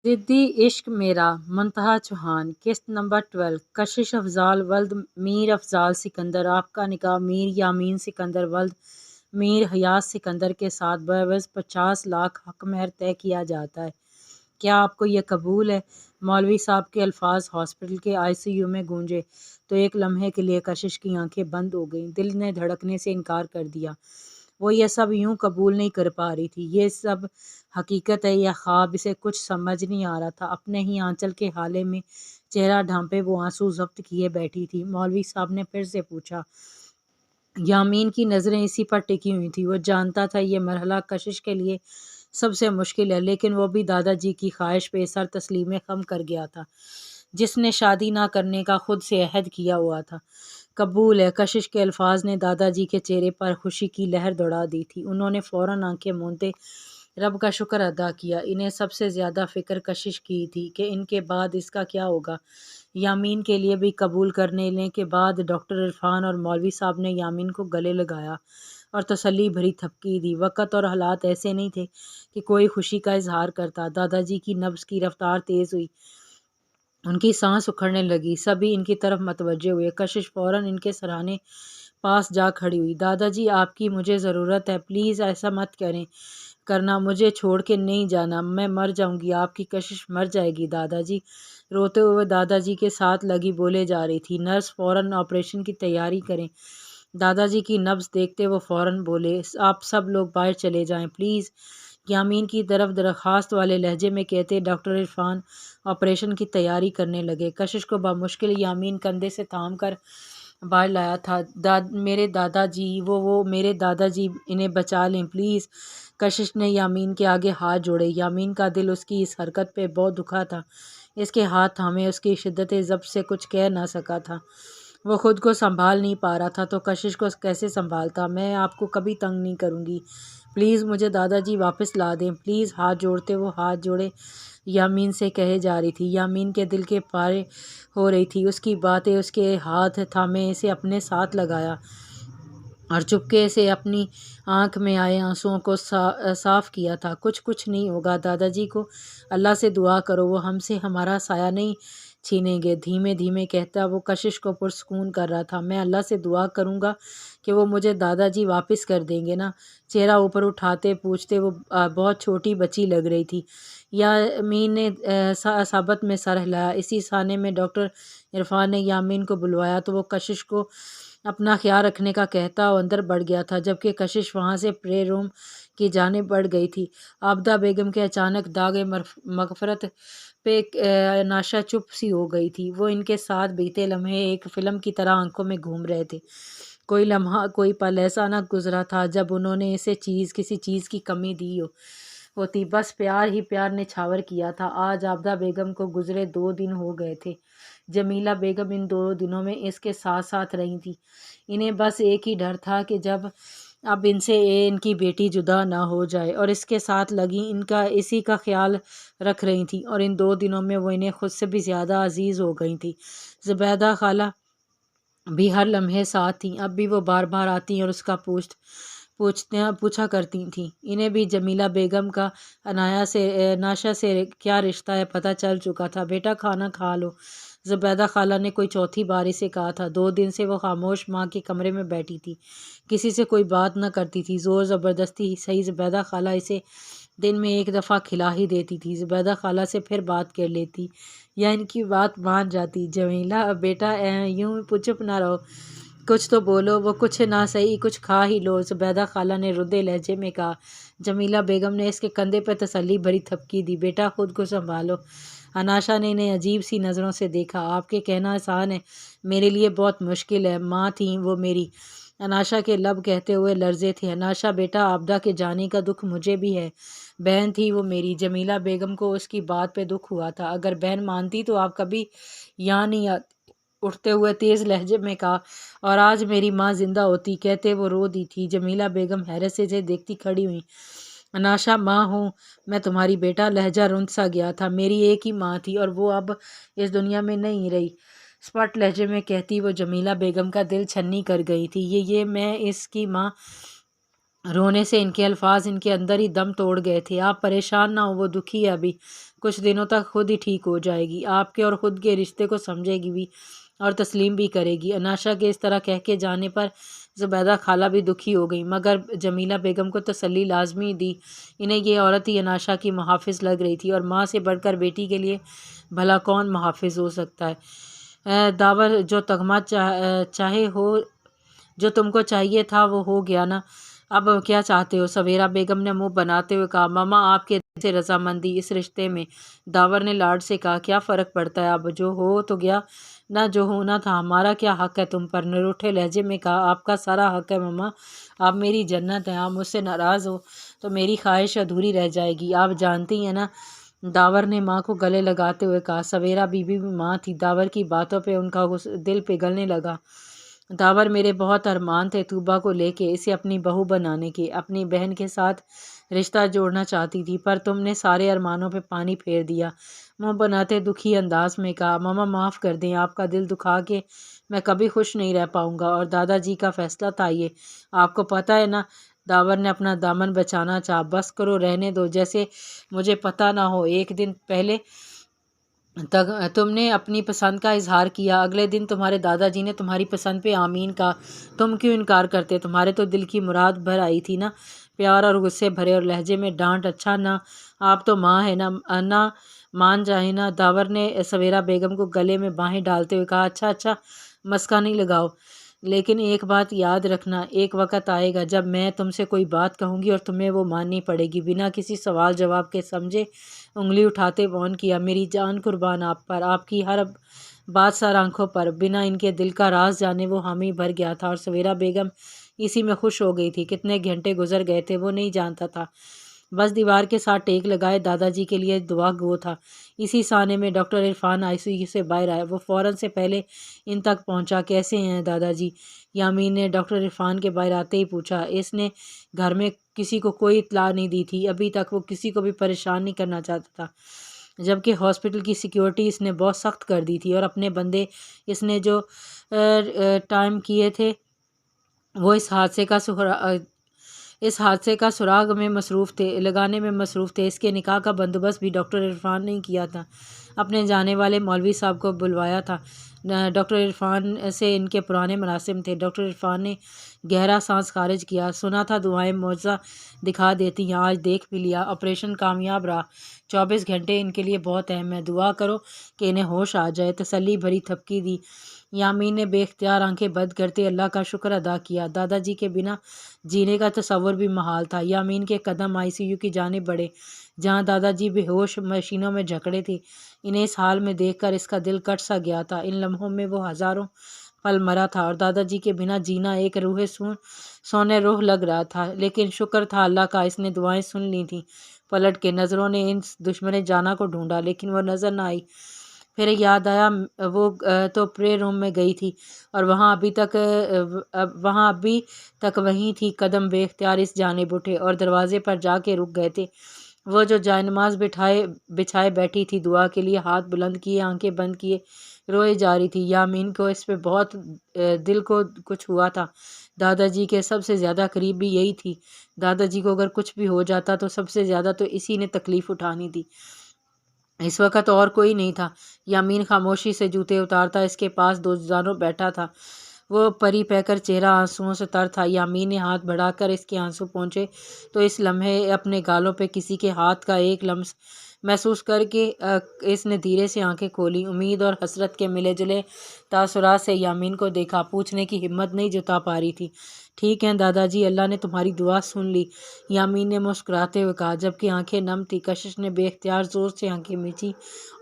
ضدی عشق میرا منتہا چوہان قسط نمبر 12 کشش افضال ولد میر افضال سکندر آپ کا نکاح میر یامین سکندر ولد میر حیات سکندر کے ساتھ بعوض 50 لاکھ حق مہر طے کیا جاتا ہے۔ کیا آپ کو یہ قبول ہے؟ مولوی صاحب کے الفاظ ہاسپٹل کے ICU میں گونجے تو ایک لمحے کے لیے کشش کی آنکھیں بند ہو گئیں۔ دل نے دھڑکنے سے انکار کر دیا۔ وہ یہ سب یوں قبول نہیں کر پا رہی تھی۔ یہ سب حقیقت ہے یا خواب؟ اسے کچھ سمجھ نہیں آ رہا تھا۔ اپنے ہی آنچل کے حالے میں چہرہ ڈھانپے وہ آنسو ضبط کیے بیٹھی تھی۔ مولوی صاحب نے پھر سے پوچھا۔ یامین کی نظریں اسی پر ٹکی ہوئی تھیں۔ وہ جانتا تھا یہ مرحلہ کشش کے لیے سب سے مشکل ہے، لیکن وہ بھی دادا جی کی خواہش پہ سر تسلیم خم کر گیا تھا، جس نے شادی نہ کرنے کا خود سے عہد کیا ہوا تھا۔ قبول ہے، کشش کے الفاظ نے دادا جی کے چہرے پر خوشی کی لہر دوڑا دی تھی۔ انہوں نے فوراً آنکھیں موندے رب کا شکر ادا کیا۔ انہیں سب سے زیادہ فکر کشش کی تھی کہ ان کے بعد اس کا کیا ہوگا۔ یامین کے لیے بھی قبول کرنے کے بعد ڈاکٹر عرفان اور مولوی صاحب نے یامین کو گلے لگایا اور تسلی بھری تھپکی دی۔ وقت اور حالات ایسے نہیں تھے کہ کوئی خوشی کا اظہار کرتا۔ دادا جی کی نبض کی رفتار تیز ہوئی، ان کی سانس اکھڑنے لگی۔ سبھی ان کی طرف متوجہ ہوئے۔ کشش فوراً ان کے سرانے پاس جا کھڑی ہوئی۔ دادا جی، آپ کی مجھے ضرورت ہے، پلیز ایسا مت کرنا، مجھے چھوڑ کے نہیں جانا، میں مر جاؤں گی، آپ کی کشش مر جائے گی دادا جی۔ روتے ہوئے دادا جی کے ساتھ لگی بولے جا رہی تھی۔ نرس فوراً آپریشن کی تیاری کریں۔ دادا جی کی نبض دیکھتے وہ فوراً بولے، آپ سب لوگ باہر چلے جائیں پلیز۔ یامین کی طرف درخواست والے لہجے میں کہتے ڈاکٹر عرفان آپریشن کی تیاری کرنے لگے۔ کشش کو بمشکل یامین کندھے سے تھام کر باہر لایا تھا۔ میرے دادا جی، وہ میرے دادا جی، انہیں بچا لیں پلیز۔ کشش نے یامین کے آگے ہاتھ جوڑے۔ یامین کا دل اس کی اس حرکت پہ بہت دکھا تھا۔ اس کے ہاتھ تھامے اس کی شدت ضبط سے کچھ کہہ نہ سکا تھا۔ وہ خود کو سنبھال نہیں پا رہا تھا تو کشش کو کیسے سنبھالتا۔ میں آپ کو کبھی تنگ نہیں کروں گی، پلیز مجھے دادا جی واپس لا دیں پلیز۔ ہاتھ جوڑتے وہ ہاتھ جوڑے یامین سے کہے جا رہی تھی۔ یامین کے دل کے پارے ہو رہی تھی۔ اس کی باتیں، اس کے ہاتھ تھامے اسے اپنے ساتھ لگایا اور چپکے سے اپنی آنکھ میں آئے آنسوؤں کو صاف کیا تھا۔ کچھ نہیں ہوگا، دادا جی کو اللہ سے دعا کرو، وہ ہم سے ہمارا سایہ نہیں چھینیں گے۔ دھیمے دھیمے کہتا وہ کشش کو پرسکون کر رہا تھا۔ میں اللہ سے دعا کروں گا کہ وہ مجھے دادا جی واپس کر دیں گے نا؟ چہرہ اوپر اٹھاتے پوچھتے وہ بہت چھوٹی بچی لگ رہی تھی۔ یامین نے ثابت میں سر ہلایا۔ اسی سانے میں ڈاکٹر عرفان نے یامین کو بلوایا تو وہ کشش کو اپنا خیال رکھنے کا کہتا وہ اندر بڑھ گیا تھا، جبکہ کشش وہاں سے پرے روم کی جانب بڑھ گئی تھی۔ عابدہ بیگم کے اچانک داغ مغفرت پہ ناشا چپ سی ہو گئی تھی۔ وہ ان کے ساتھ بیتے لمحے ایک فلم کی طرح آنکھوں میں گھوم رہے تھے۔ کوئی لمحہ، کوئی پل ایسا نہ گزرا تھا جب انہوں نے اسے کسی چیز کی کمی دی ہوتی۔ بس پیار ہی پیار نے چھاور کیا تھا۔ آج عابدہ بیگم کو گزرے 2 دن ہو گئے تھے۔ جمیلہ بیگم ان 2 دنوں میں اس کے ساتھ ساتھ رہی تھی۔ انہیں بس ایک ہی ڈر تھا کہ جب اب ان سے ان کی بیٹی جدا نہ ہو جائے، اور اس کے ساتھ لگی اسی کا خیال رکھ رہی تھیں، اور ان 2 دنوں میں وہ انہیں خود سے بھی زیادہ عزیز ہو گئی تھیں۔ زبیدہ خالہ بھی ہر لمحے ساتھ تھیں۔ اب بھی وہ بار بار آتی اور اس کا پوچھا کرتی تھیں۔ انہیں بھی جمیلہ بیگم کا ناشا سے کیا رشتہ ہے پتہ چل چکا تھا۔ بیٹا کھانا کھا لو، زبیدہ خالہ نے کوئی چوتھی بار اسے کہا تھا۔ 2 دن سے وہ خاموش ماں کے کمرے میں بیٹھی تھی، کسی سے کوئی بات نہ کرتی تھی۔ زور زبردستی صحیح زبیدہ خالہ اسے دن میں 1 دفعہ کھلا ہی دیتی تھی۔ زبیدہ خالہ سے پھر بات کر لیتی یا ان کی بات مان جاتی۔ جمیلہ بیٹا یوں چپ نہ رہو، کچھ تو بولو، وہ کچھ نہ صحیح کچھ کھا ہی لو، زبیدہ خالہ نے رودے لہجے میں کہا۔ جمیلہ بیگم نے اس کے کندھے پہ تسلی بھری تھپکی دی۔ بیٹا خود کو سنبھالو۔ اناشا نے انہیں عجیب سی نظروں سے دیکھا۔ آپ کے کہنا آسان ہے، میرے لیے بہت مشکل ہے، ماں تھیں وہ میری۔ اناشا کے لب کہتے ہوئے لرزے تھے۔ اناشا بیٹا، عابدہ کے جانے کا دکھ مجھے بھی ہے، بہن تھی وہ میری۔ جمیلہ بیگم کو اس کی بات پہ دکھ ہوا تھا۔ اگر بہن مانتی تو آپ کبھی یہاں نہیں آتی، اٹھتے ہوئے تیز لہجے میں کہا، اور آج میری ماں زندہ ہوتی۔ کہتے وہ رو دی تھی۔ جمیلہ بیگم حیرت سے اسے دیکھتی کھڑی ہوئی۔ اناشا ماں ہوں میں تمہاری بیٹا، لہجہ رند سا گیا تھا، میری ایک ہی ماں تھی اور وہ اب اس دنیا میں نہیں رہی، سپٹ لہجے میں کہتی وہ جمیلہ بیگم کا دل چھنی کر گئی تھی۔ یہ میں اس کی ماں، رونے سے ان کے الفاظ ان کے اندر ہی دم توڑ گئے تھے۔ آپ پریشان نہ ہوں، وہ دکھی ہے ابھی، کچھ دنوں تک خود ہی ٹھیک ہو جائے گی، آپ کے اور خود کے رشتے کو سمجھے گی بھی اور تسلیم بھی کرے گی۔ اناشا کے اس طرح کہہ کے جانے پر زبیدہ خالہ بھی دکھی ہو گئی، مگر جمیلہ بیگم کو تسلی لازمی دی۔ انہیں یہ عورت ہی اناشا کی محافظ لگ رہی تھی، اور ماں سے بڑھ کر بیٹی کے لیے بھلا کون محافظ ہو سکتا ہے۔ داور جو تغمہ چاہے ہو، جو تم کو چاہیے تھا وہ ہو گیا نا، اب کیا چاہتے ہو؟ سویرا بیگم نے منہ بناتے ہوئے کہا۔ ماما آپ کے دل سے رضامندی اس رشتے میں؟ داور نے لاڈ سے کہا۔ کیا فرق پڑتا ہے، اب جو ہو تو گیا نہ، جو ہونا تھا۔ ہمارا کیا حق ہے تم پر؟ نروٹھے لہجے میں کہا۔ آپ کا سارا حق ہے ماما، آپ میری جنت ہیں، آپ مجھ سے ناراض ہو تو میری خواہش ادھوری رہ جائے گی، آپ جانتی ہیں نا۔ داور نے ماں کو گلے لگاتے ہوئے کہا۔ سویرا بی بی بھی ماں تھی، داور کی باتوں پہ ان کا دل پگھلنے لگا۔ داور میرے بہت ارمان تھے طوبہ کو لے کے، اسے اپنی بہو بنانے کے، اپنی بہن کے ساتھ رشتہ جوڑنا چاہتی تھی، پر تم نے سارے ارمانوں پہ پانی پھیر دیا۔ منہ بناتے دکھی انداز میں کہا۔ ماما معاف کر دیں، آپ کا دل دکھا کے میں کبھی خوش نہیں رہ پاؤں گا، اور دادا جی کا فیصلہ تھا یہ، آپ کو پتہ ہے نا۔ داور نے اپنا دامن بچانا چاہا۔ بس کرو، رہنے دو، جیسے مجھے پتہ نہ ہو۔ ایک دن پہلے تم نے اپنی پسند کا اظہار کیا، اگلے دن تمہارے دادا جی نے تمہاری پسند پہ آمین کہا، تم کیوں انکار کرتے؟ تمہارے تو دل کی مراد بھر آئی تھی نا۔ پیار اور غصے بھرے اور لہجے میں ڈانٹ۔ اچھا نا، آپ تو ماں ہے نا مان جائیں نا۔ داور نے سویرا بیگم کو گلے میں باہیں ڈالتے ہوئے کہا۔ اچھا مسکا نہیں لگاؤ، لیکن ایک بات یاد رکھنا، ایک وقت آئے گا جب میں تم سے کوئی بات کہوں گی اور تمہیں وہ ماننی پڑے گی، بنا کسی سوال جواب کے، سمجھے؟ انگلی اٹھاتے وون کیا۔ میری جان قربان آپ پر، آپ کی ہر بات سر آنکھوں پر۔ بنا ان کے دل کا راز جانے وہ حامی بھر گیا تھا، اور سویرا بیگم اسی میں خوش ہو گئی تھی۔ کتنے گھنٹے گزر گئے تھے وہ نہیں جانتا تھا، بس دیوار کے ساتھ ٹیک لگائے دادا جی کے لیے دعا گو تھا۔ اسی سانے میں ڈاکٹر عرفان ICU سے باہر آیا، وہ فوراً سے پہلے ان تک پہنچا۔ کیسے ہیں دادا جی؟ یامین نے ڈاکٹر عرفان کے باہر آتے ہی پوچھا۔ اس نے گھر میں کسی کو کوئی اطلاع نہیں دی تھی، ابھی تک وہ کسی کو بھی پریشان نہیں کرنا چاہتا تھا، جبکہ ہاسپٹل کی سیکیورٹی اس نے بہت سخت کر دی تھی، اور اپنے بندے اس نے جو ٹائم کیے تھے وہ اس حادثے کا سراغ میں مصروف تھے، لگانے میں مصروف تھے۔ اس کے نکاح کا بندوبست بھی ڈاکٹر عرفان نے کیا تھا، اپنے جانے والے مولوی صاحب کو بلوایا تھا۔ ڈاکٹر عرفان سے ان کے پرانے مراسم تھے۔ ڈاکٹر عرفان نے گہرا سانس خارج کیا۔ سنا تھا دعائیں معجزہ دکھا دیتی ہیں، آج دیکھ بھی لیا، آپریشن کامیاب رہا۔ 24 گھنٹے ان کے لیے بہت اہم ہے، دعا کرو کہ انہیں ہوش آ جائے۔ تسلی بھری تھپکی دی۔ یامین نے بے اختیار آنکھیں بند کرتے اللہ کا شکر ادا کیا۔ دادا جی کے بنا جینے کا تصور بھی محال تھا۔ یامین کے قدم ICU کی جانب بڑھے، جہاں دادا جی بے ہوش مشینوں میں جکڑے تھے۔ انہیں اس حال میں دیکھ کر اس کا دل کٹ سا گیا تھا۔ ان لمحوں میں وہ ہزاروں پل مرا تھا، اور دادا جی کے بنا جینا ایک سونے روح لگ رہا تھا، لیکن شکر تھا اللہ کا، اس نے دعائیں سن لی تھیں۔ پلٹ کے نظروں نے ان دشمن جانا کو ڈھونڈا، لیکن وہ نظر نہ آئی۔ پھر یاد آیا وہ تو پرے روم میں گئی تھی، اور وہاں ابھی تک وہیں تھی۔ قدم بے اختیار اس جانب اٹھے اور دروازے پر جا کے رک گئے تھے۔ وہ جو جائے نماز بچھائے بیٹھی تھی، دعا کے لیے ہاتھ بلند کیے، آنکھیں بند کیے روئے جا رہی تھی۔ یامین کو اس پہ بہت دل کو کچھ ہوا تھا۔ دادا جی کے سب سے زیادہ قریب بھی یہی تھی۔ دادا جی کو اگر کچھ بھی ہو جاتا تو سب سے زیادہ تو اسی نے تکلیف اٹھانی تھی۔ اس وقت اور کوئی نہیں تھا۔ یامین خاموشی سے جوتے اتارتا اس کے پاس دوزانوں بیٹھا تھا۔ وہ پری پیکر چہرہ آنسوؤں سے تر تھا۔ یامین نے ہاتھ بڑھا کر اس کے آنسو پہنچے تو اس لمحے اپنے گالوں پہ کسی کے ہاتھ کا ایک لمس محسوس کر کے اس نے دھیرے سے آنکھیں کھولی۔ امید اور حسرت کے ملے جلے تاثرات سے یامین کو دیکھا، پوچھنے کی ہمت نہیں جتا پا رہی تھی۔ ٹھیک ہیں دادا جی، اللہ نے تمہاری دعا سن لی، یامین نے مسکراتے ہوئے کہا، جبکہ آنکھیں نم تھی۔ کشش نے بے اختیار زور سے آنکھیں میچی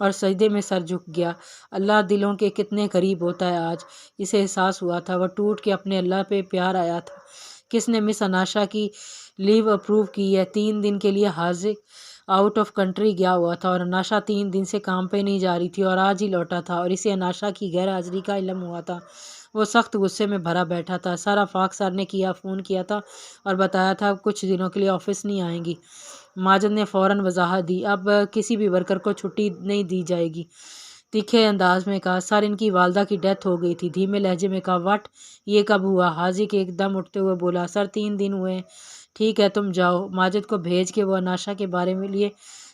اور سجدے میں سر جھک گیا۔ اللہ دلوں کے کتنے قریب ہوتا ہے آج اسے احساس ہوا تھا۔ وہ ٹوٹ کے اپنے اللہ پہ پیار آیا تھا۔ کس نے مس اناشا کی لیو اپروو کی ہے؟ 3 دن کے لیے حاضر آؤٹ آف کنٹری گیا ہوا تھا، اور اناشا 3 دن سے کام پہ نہیں جا رہی تھی، اور آج ہی لوٹا تھا، اور اسے اناشا کی غیر حاضری کا علم ہوا تھا۔ وہ سخت غصے میں بھرا بیٹھا تھا۔ سارا فاق سر نے فون کیا تھا اور بتایا تھا کچھ دنوں کے لیے آفس نہیں آئیں گی۔ ماجد نے فوراً وضاحت دی، اب کسی بھی ورکر کو چھٹی نہیں دی جائے گی۔ تیکھے انداز میں کہا، سر ان کی والدہ کی ڈیتھ ہو گئی تھی۔ دھیمے لہجے میں کہا، واٹ؟ یہ کب ہوا؟ حاجی کے ایک دم اٹھتے ہوئے بولا، سر 3 دن ہوئے ہیں۔ ٹھیک ہے تم جاؤ، ماجد کو بھیج کے وہ اناشا کے بارے میں لیے